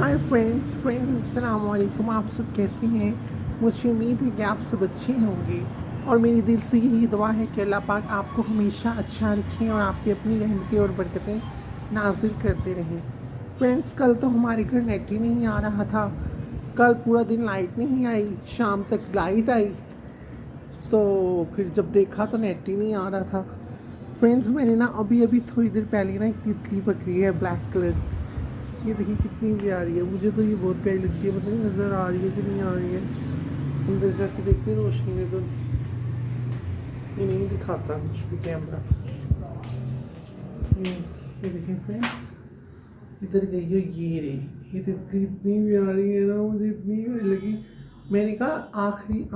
Hi friends अस्सलाम वालेकुम। आप सब कैसे हैं? मुझे उम्मीद है कि आप सब अच्छे होंगे और मेरी दिल से यही दुआ है कि अल्लाह पाक आपको हमेशा अच्छा रखें और आप पे अपनी रहमतें और बरकतें नाजिल करते रहें। फ्रेंड्स, कल तो हमारे घर नेट ही नहीं आ रहा था। कल पूरा दिन लाइट नहीं आई, शाम तक लाइट आई तो फिर जब देखा तो नेट ही नहीं आ रहा था। फ्रेंड्स, मैंने ना अभी अभी थोड़ी देर पहले ना एक तितली पकड़ी है, ब्लैक कलर। ये देखिए कितनी प्यारी है। मुझे तो ये बहुत प्यारी लगती है। पता नहीं नज़र आ रही है कि नहीं आ रही है। अंदर जाके देखते हैं रोशनी में तो ये नहीं दिखाता कुछ भी कैमरा। ये देखिए फ्रेंड्स, इधर गई हो ये रही। ये तितली इतनी प्यारी है ना, मुझे इतनी प्यारी लगी। मैंने कहा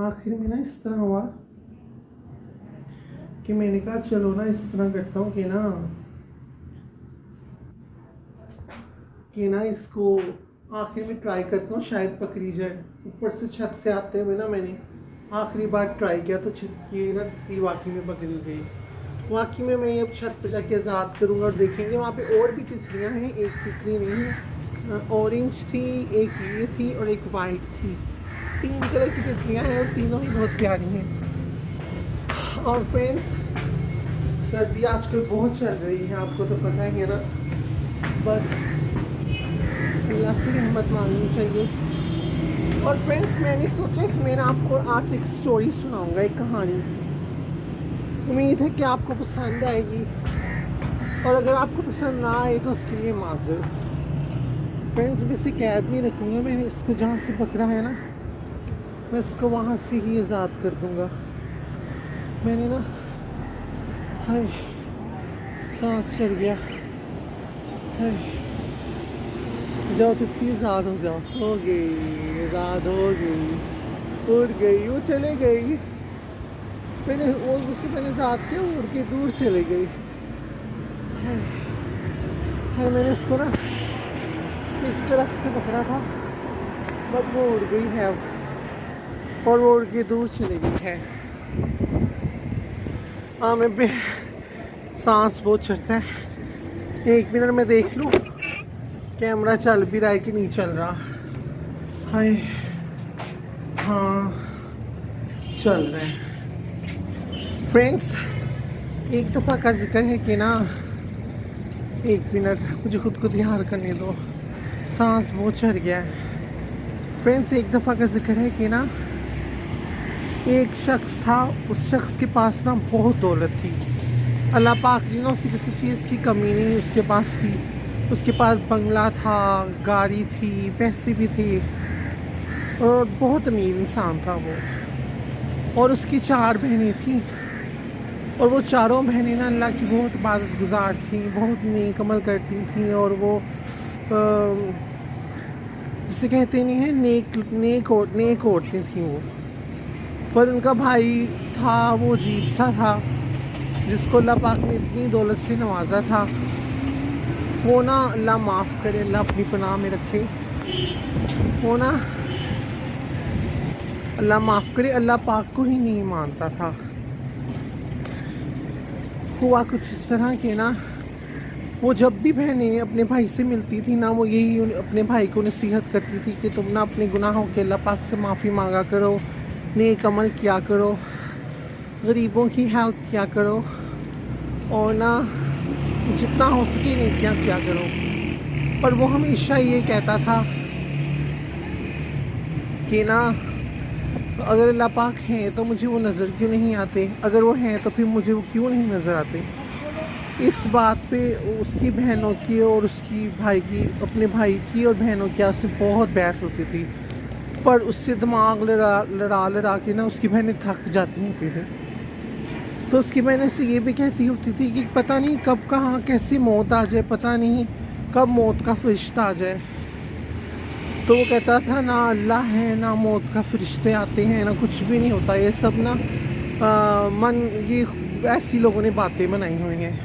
आखिर में ना इस तरह हुआ कि मैंने कहा चलो ना इस तरह करता हूँ कि ना इसको आखिर में ट्राई करता हूँ, शायद पकड़ी जाए। ऊपर से छत से आते हुए ना मैंने आखिरी बार ट्राई किया तो ये ना तितली वाकई में पकड़ी गई। वाकई में मैं अब छत पर जाके आज़ाद करूँगा और देखेंगे। वहाँ पे और भी तितलियाँ हैं, एक तितली नहीं है। ऑरेंज थी, एक ये थी और एक वाइट थी। 3 कलर की तितलियाँ हैं और तीनों ही बहुत प्यारी हैं। और फ्रेंड्स, सर्दी आजकल बहुत चल रही है, आपको तो पता ही है ना। बस अल्लाह से रहमत मांगनी चाहिए। और फ्रेंड्स, मैंने सोचा कि मैं आपको आज एक स्टोरी सुनाऊंगा, एक कहानी। उम्मीद है कि आपको पसंद आएगी और अगर आपको पसंद ना आए तो उसके लिए माज़रत। फ्रेंड्स, मैं इसे कैद नहीं रखूँगा। मैंने इसको जहाँ से पकड़ा है ना, मैं इसको वहाँ से ही आज़ाद कर दूँगा। मैंने ना हाय सांस चढ़ गया। हाय, जाओ तितली आज़ाद हो जाओ। हो गई, आज़ाद हो गई, उड़ गई, वो चले गई। मैंने उससे मैंने आज़ाद किया, उड़ के दूर चले गई। है मैंने उसको ना इस तरफ से पकड़ा था बट वो उड़ गई है अब, और वो उड़ के दूर चली गई है। हाँ, मैं सांस बहुत चढ़ता है। 1 मिनट में देख लूँ कैमरा चल भी रहा है कि नहीं चल रहा। हाय, हाँ चल रहा है। फ्रेंड्स, एक दफ़ा का जिक्र है कि ना, 1 मिनट मुझे खुद को ध्यान करने दो, सांस बहुत चढ़ गया है। फ्रेंड्स, एक दफ़ा का जिक्र है कि ना, एक शख्स था। उस शख्स के पास ना बहुत दौलत थी। अल्लाह पाक ने ना उसे किसी चीज़ की कमी नहीं उसके पास थी। उसके पास बंगला था, गाड़ी थी, पैसे भी थे और बहुत अमीर इंसान था वो। और उसकी 4 बहनें थीं और वो चारों बहनें ना अल्लाह की बहुत इबादत गुजार थीं, बहुत नेक अमल करती थीं। और वो जिसे कहते नहीं है नेक औरतें थीं वो। पर उनका भाई था, वो अजीब सा था, जिसको अल्लाह पाक ने इतनी दौलत से नवाजा था। वो ना, अल्लाह माफ़ करे, अल्लाह अपनी पनाह में रखे। वो ना, अल्लाह माफ़ करे, अल्लाह पाक को ही नहीं मानता था। हुआ कुछ इस तरह के ना, वो जब भी बहनें अपने भाई से मिलती थी ना, वो यही अपने भाई को नसीहत करती थी कि तुम ना अपने गुनाहों के अल्लाह पाक से माफ़ी मांगा करो, नेक अमल किया करो, गरीबों की हेल्प किया करो और ना जितना हो सके नेकियां किया करो। पर वो हमेशा ये कहता था कि ना, अगर अल्लाह पाक हैं तो मुझे वो नज़र क्यों नहीं आते, अगर वो हैं तो फिर मुझे वो क्यों नहीं नज़र आते। इस बात पे उसकी बहनों की और उसकी भाई की, अपने भाई की और बहनों की आपसे बहुत बहस होती थी। पर उससे दिमाग लड़ा के ना उसकी बहनें थक जाती होती थी। तो उसकी बहनें से ये भी कहती होती थी कि पता नहीं कब कहाँ कैसी मौत आ जाए, पता नहीं कब मौत का फरिश्ता आ जाए। तो वो कहता था ना अल्लाह है, ना मौत का फरिश्ते आते हैं, ना कुछ भी नहीं होता। ये सब ना ये ऐसी लोगों ने बातें बनाई हुई हैं।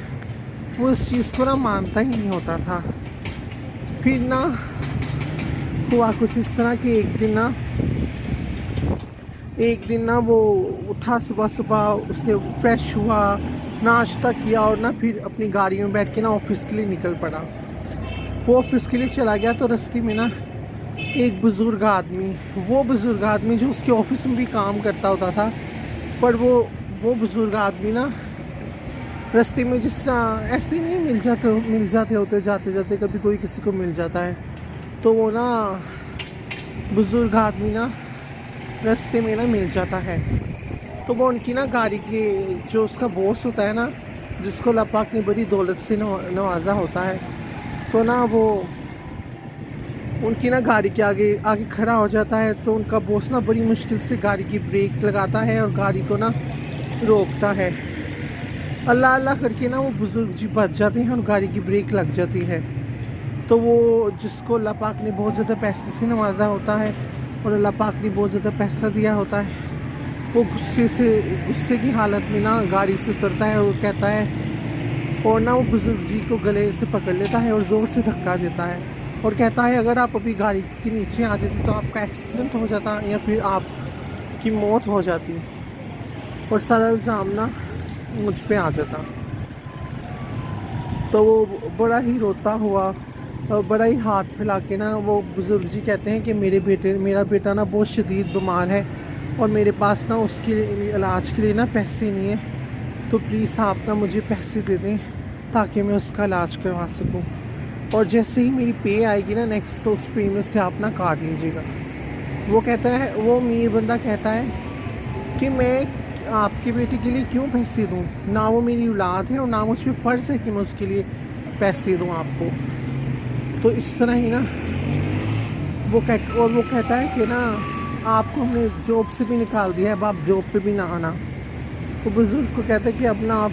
वो इस चीज़ को ना मानता ही नहीं होता था। फिर ना हुआ कुछ इस तरह कि एक दिन ना वो उठा सुबह उसने फ्रेश हुआ, नाश्ता किया और ना फिर अपनी गाड़ी में बैठ के ना ऑफिस के लिए निकल पड़ा। वो ऑफिस के लिए चला गया तो रास्ते में ना एक बुज़ुर्ग आदमी, वो बुज़ुर्ग आदमी जो उसके ऑफिस में भी काम करता होता था, पर वो बुज़ुर्ग आदमी ना रास्ते में जिस ऐसे नहीं मिल जाते होते, जाते जाते कभी कोई किसी को मिल जाता है, तो वो ना बुज़ुर्ग आदमी ना रास्ते में ना मिल जाता है। तो वो उनकी ना गाड़ी के जो उसका बॉस होता है ना, जिसको अल्लाह पाक ने बड़ी दौलत से नवाजा होता है, तो ना वो उनकी ना गाड़ी के आगे आगे खड़ा हो जाता है। तो उनका बॉस ना बड़ी मुश्किल से गाड़ी की ब्रेक लगाता है और गाड़ी को ना रोकता है। अल्लाह अल्लाह करके ना वो बुज़ुर्ग जी बच जाते हैं और गाड़ी की ब्रेक लग जाती है। तो वो जिसको अल्लाह पाक ने बहुत ज़्यादा पैसे से नवाजा होता है और अल्लाह पाक ने बहुत ज़्यादा पैसा दिया होता है, वो गुस्से की हालत में ना गाड़ी से उतरता है और कहता है, और ना वो बुज़ुर्ग जी को गले से पकड़ लेता है और ज़ोर से धक्का देता है और कहता है, अगर आप अभी गाड़ी के नीचे आ जाते तो आपका एक्सीडेंट हो जाता या फिर आपकी मौत हो जाती और सारा इल्ज़ाम ना मुझ पे आ जाता। तो वो बड़ा ही रोता हुआ, बड़ा ही हाथ फैला के ना वो बुज़ुर्ग जी कहते हैं कि मेरा बेटा ना बहुत शदीद बीमार है और मेरे पास ना उसके इलाज के लिए ना पैसे नहीं है, तो प्लीज़ आप ना मुझे पैसे दे दें ताकि मैं उसका इलाज करवा सकूं। और जैसे ही मेरी पे आएगी ना नेक्स्ट, तो उस पे में से आप ना काट लीजिएगा। वो कहता है, वो अमीर बंदा कहता है कि मैं आपके बेटे के लिए क्यों पैसे दूं, ना वो मेरी औलाद है और ना मुझ पर फ़र्ज़ है कि मैं उसके लिए पैसे दूं आपको। तो इस तरह ही ना वो कहता है कि ना आपको हमने जॉब से भी निकाल दिया है, अब आप जॉब पे भी ना आना। वो बुज़ुर्ग को कहता है कि अब ना आप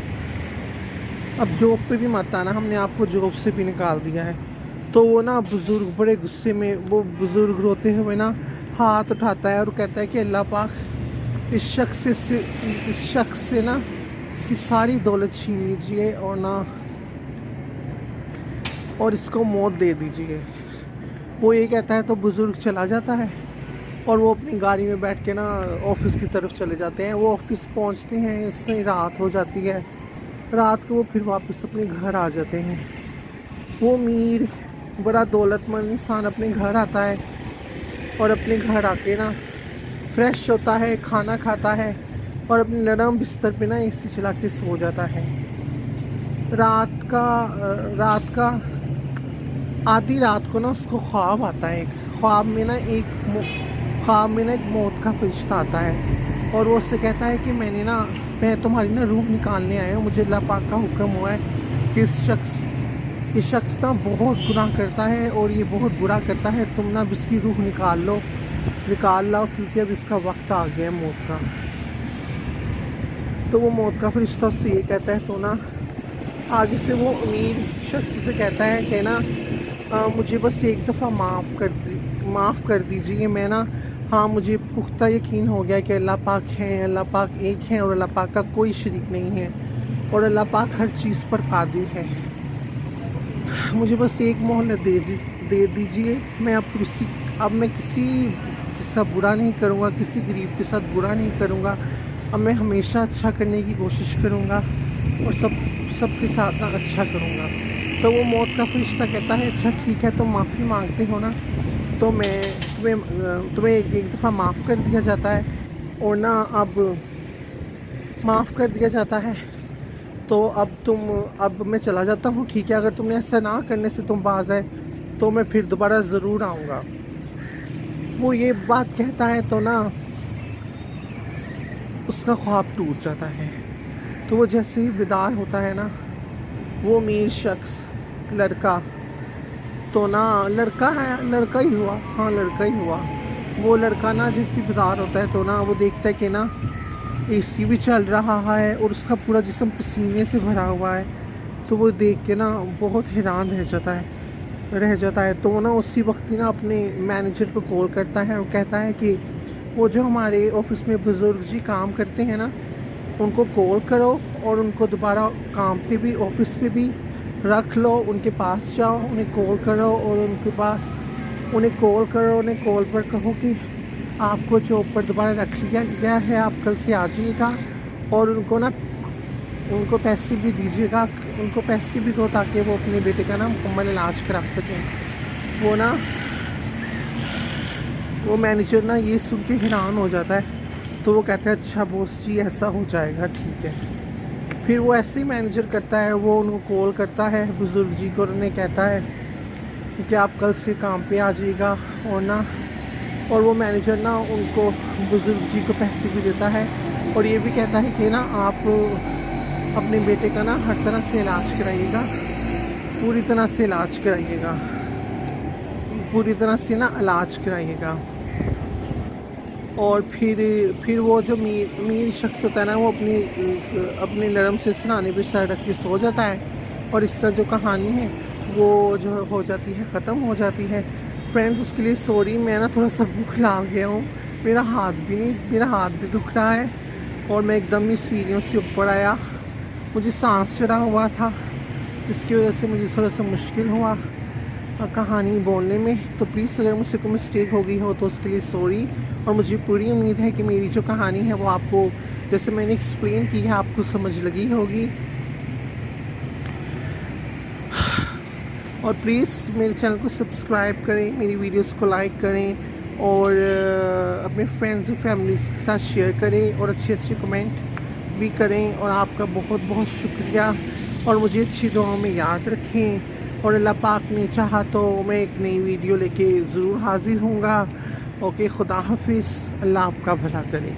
अब जॉब पे भी मत आना, हमने आपको जॉब से भी निकाल दिया है। तो वो ना बुज़ुर्ग बड़े गुस्से में, वो बुज़ुर्ग रोते हुए ना हाथ उठाता है और कहता है कि अल्लाह पाक इस शख्स से ना इसकी सारी दौलत छीन लीजिए और इसको मौत दे दीजिए। वो ये कहता है तो बुज़ुर्ग चला जाता है और वो अपनी गाड़ी में बैठ के ना ऑफिस की तरफ चले जाते हैं। वो ऑफिस पहुंचते हैं, इससे रात हो जाती है। रात को वो फिर वापस अपने घर आ जाते हैं। वो अमीर बड़ा दौलतमंद इंसान अपने घर आता है और अपने घर आके ना फ्रेश होता है, खाना खाता है और अपने नरम बिस्तर पे ना एसी चला के सो जाता है। रात का आधी रात को ना उसको ख्वाब आता है। ख्वाब में ना एक मौत का फरिश्ता आता है और वो उससे कहता है कि मैं तुम्हारी ना रूह निकालने आया हूँ। मुझे अल्लाह पाक का हुक्म हुआ है कि ये शख्स ना बहुत गुनाह करता है और ये बहुत बुरा करता है, तुम ना अब इसकी रूह निकाल लाओ क्योंकि अब इसका वक्त आ गया मौत का। तो वो मौत का फरिश्ता उससे ये कहता है, तो ना आगे से वो अमीर शख्स से कहता है कि ना मुझे बस एक दफ़ा माफ़ कर दीजिए। मैं ना मुझे पुख्ता यकीन हो गया कि अल्लाह पाक है, अल्लाह पाक एक है और अल्लाह पाक का कोई शरीक नहीं है और अल्लाह पाक हर चीज़ पर कादिर है। मुझे बस एक मोहलत दे दीजिए। मैं किसी के साथ बुरा नहीं करूँगा, किसी गरीब के साथ बुरा नहीं करूँगा। अब मैं हमेशा अच्छा करने की कोशिश करूँगा और सबके साथ ना अच्छा करूँगा। तो वो मौत का फरिश्ता कहता है, अच्छा ठीक है, तुम माफ़ी मांगते हो ना, तो मैं तुम्हें एक दफ़ा माफ़ कर दिया जाता है और ना अब माफ़ कर दिया जाता है। तो अब मैं चला जाता हूँ, ठीक है। अगर तुमने ऐसा ना करने से तुम बाज आए तो मैं फिर दोबारा ज़रूर आऊँगा। वो ये बात कहता है तो ना उसका ख्वाब टूट जाता है। तो वो जैसे ही बेदार होता है ना, वो अमीर शख्स लड़का ही हुआ। वो लड़का ना जैसे बेदार होता है तो ना वो देखता है कि ना एसी भी चल रहा है और उसका पूरा जिस्म पसीने से भरा हुआ है। तो वो देख के ना बहुत हैरान रह जाता है। तो वो ना उसी वक्त ही ना अपने मैनेजर को कॉल करता है और कहता है कि वो जो हमारे ऑफिस में बुज़ुर्ग जी काम करते हैं ना, उनको कॉल करो और उनको दोबारा काम पे भी, ऑफिस पे भी रख लो। उनके पास जाओ, उन्हें कॉल करो और उन्हें कॉल पर कहो कि आपको जॉब पर दोबारा रख लिया गया है, आप कल से आ जाइएगा और उनको पैसे भी दीजिएगा, उनको पैसे भी दो ताकि वो अपने बेटे का ना मुकम्मल इलाज करा सकें। वो ना वो मैनेजर ना ये सुन के हैरान हो जाता है, तो वो कहता है अच्छा बॉस जी ऐसा हो जाएगा, ठीक है। फिर वो ऐसे ही मैनेजर करता है, वो उनको कॉल करता है बुज़ुर्ग जी को और उन्हें कहता है कि आप कल से काम पे आ जाइएगा और ना, और वो मैनेजर ना उनको बुज़ुर्ग जी को पैसे भी देता है और ये भी कहता है कि ना आप अपने बेटे का ना हर तरह से इलाज कराइएगा, पूरी तरह से इलाज कराइएगा, पूरी तरह से ना इलाज कराइएगा। और फिर वो जो मीर शख्स होता है ना, वो अपनी नरम से सराहने पे सर रख के सो जाता है और इस तरह जो कहानी है वो जो हो जाती है, ख़त्म हो जाती है। फ्रेंड्स उसके लिए सॉरी, मैं ना थोड़ा सा बुखला गया हूँ, मेरा हाथ भी दुख रहा है और मैं एकदम ही सीढ़ियों से ऊपर आया, मुझे सांस चढ़ा हुआ था, जिसकी वजह से मुझे थोड़ा सा मुश्किल हुआ कहानी बोलने में। तो प्लीज़ अगर मुझसे कोई मिस्टेक हो गई हो तो उसके लिए सॉरी, और मुझे पूरी उम्मीद है कि मेरी जो कहानी है वो आपको, जैसे मैंने एक्सप्लेन की है, आपको समझ लगी होगी। और प्लीज़ मेरे चैनल को सब्सक्राइब करें, मेरी वीडियोस को लाइक करें और अपने फ्रेंड्स और फैमिलीज़ के साथ शेयर करें और अच्छे अच्छे कमेंट भी करें। और आपका बहुत बहुत शुक्रिया, और मुझे अच्छी दुआओं में याद रखें। और अल्लाह पाक ने चाहा तो मैं एक नई वीडियो लेके ज़रूर हाज़िर हूँगा। ओके, खुदा हाफिज़, अल्लाह आपका भला करे।